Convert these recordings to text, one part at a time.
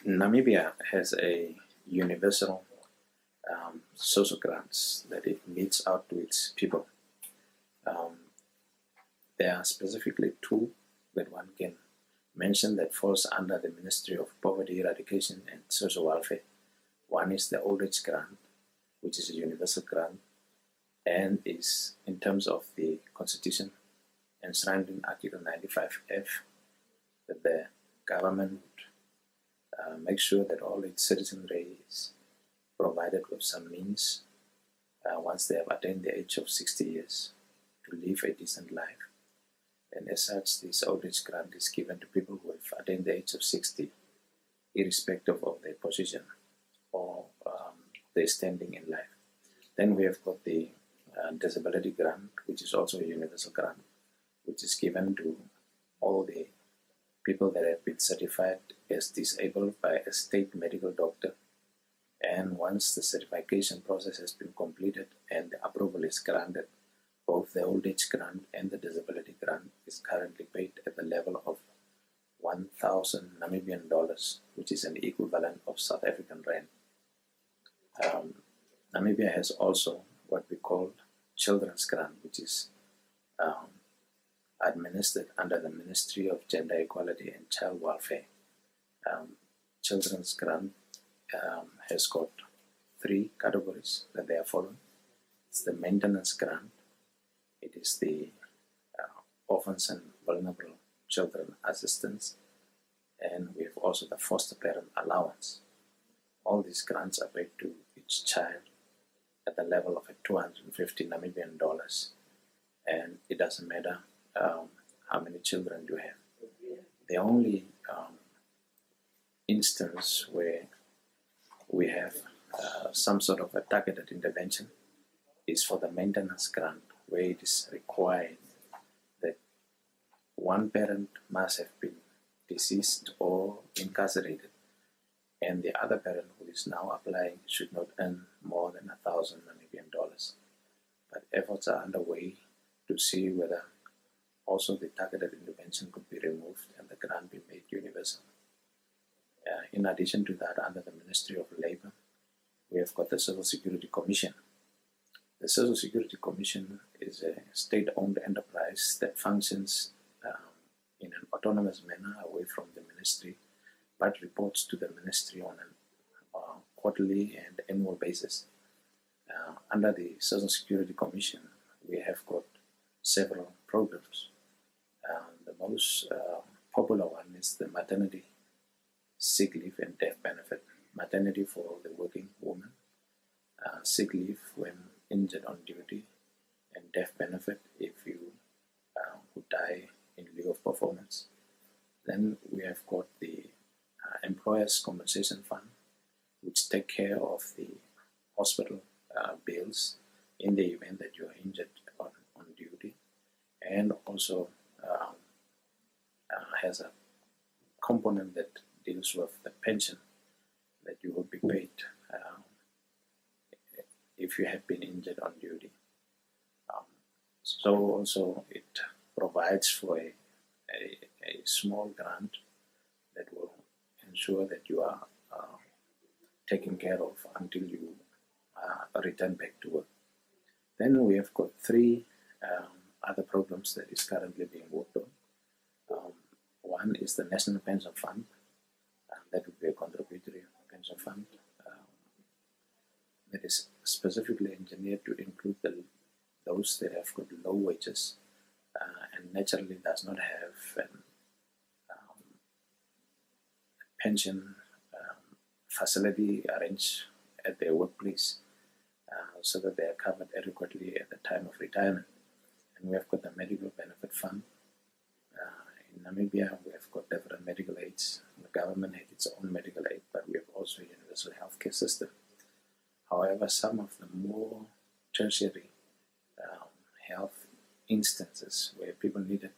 Namibia has a universal social grants that it meets out to its people. Um, there are specifically two that one can mention that falls under the Ministry of Poverty Eradication and Social Welfare. One is the Old Age Grant, which is a universal grant and is, in terms of the Constitution, enshrined in Article 95F, that the government make sure that all its citizenry is provided with some means once they have attained the age of 60 years to live a decent life. And as such, this old age grant is given to people who have attained the age of 60, irrespective of their position or their standing in life. Then we have got the disability grant, which is also a universal grant, which is given to all the people that have been certified as disabled by a state medical doctor. And once the certification process has been completed and the approval is granted, both the old age grant and the disability grant is currently paid at the level of 1,000 Namibian dollars, which is an equivalent of South African rand. Namibia has also what we call children's grant, which is administered under the Ministry of Gender Equality and Child Welfare. Children's grant has got three categories that they are following. It's the maintenance grant, it is the orphans and vulnerable children assistance, and we have also the foster parent allowance. All these grants are paid to each child at the level of 250 Namibian dollars, and it doesn't matter how many children you have. The only instance where we have some sort of a targeted intervention is for the maintenance grant, where it is required that one parent must have been deceased or incarcerated, and the other parent who is now applying should not earn more than 1,000 Namibian dollars. But efforts are underway to see whether also the targeted intervention could be removed and the grant be made universal. In addition to that, under the Ministry of Labour, we have got the Social Security Commission. The Social Security Commission is a state-owned enterprise that functions in an autonomous manner away from the ministry, but reports to the ministry on a quarterly and annual basis. Under the Social Security Commission, we have got several programs. The most popular one is the maternity, sick leave and death benefit. Maternity for the working woman, sick leave when injured on duty, and death benefit if you would die in lieu of performance. Then we have got the Employers' Compensation Fund, which take care of the hospital bills in the event that you are injured on duty, and also has a component that deals with the pension that you will be paid if you have been injured on duty. So also it provides for a small grant that will ensure that you are taken care of until you return back to work. Then we have got three other programs that is currently being worked on. One is the National Pension Fund, that would be a contributory pension fund that is specifically engineered to include those that have got low wages and naturally does not have a pension facility arranged at their workplace so that they are covered adequately at the time of retirement. And we have got the Medical Benefit Fund. In Namibia, we have got different medical aids. The government has its own medical aid, but we have also a universal healthcare system. However, some of the more tertiary health instances where people needed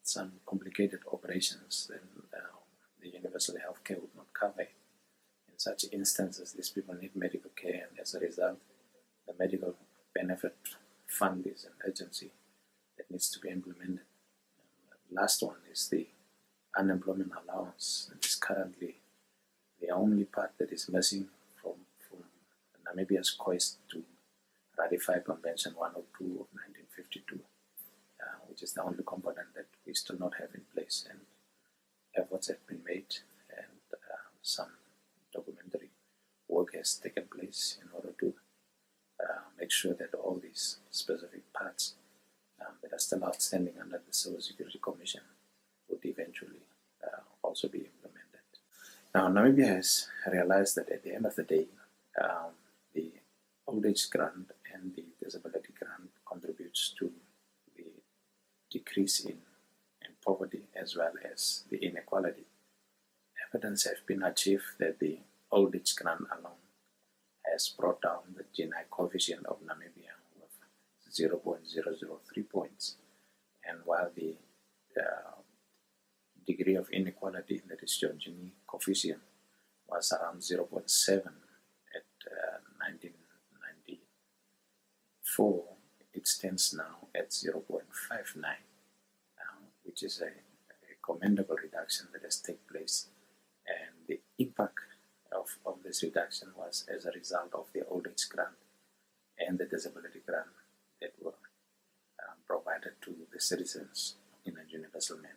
some complicated operations, then the universal healthcare would not cover. In such instances, these people need medical care, and as a result, the Medical Benefit Fund is an agency that needs to be implemented. The last one is the unemployment allowance. It is currently the only part that is missing from Namibia's quest to ratify Convention 102 of 1952, which is the only component that we still not have in place. And efforts have been made, and some documentary work has taken place in order to make sure that all these specific parts that are still outstanding under the Civil Security Commission would eventually also be implemented. Now, Namibia has realized that at the end of the day, the old age grant and the disability grant contributes to the decrease in poverty as well as the inequality. Evidence has been achieved that the old age grant alone has brought down the Gini coefficient of Namibia with 0.003 points, and while the degree of inequality in the district Gini coefficient was around 0.7 at 1994, it stands now at 0.59, which is a commendable reduction that has taken place. And the impact of this reduction was as a result of the old age grant and the disability grant that were provided to the citizens in a universal manner.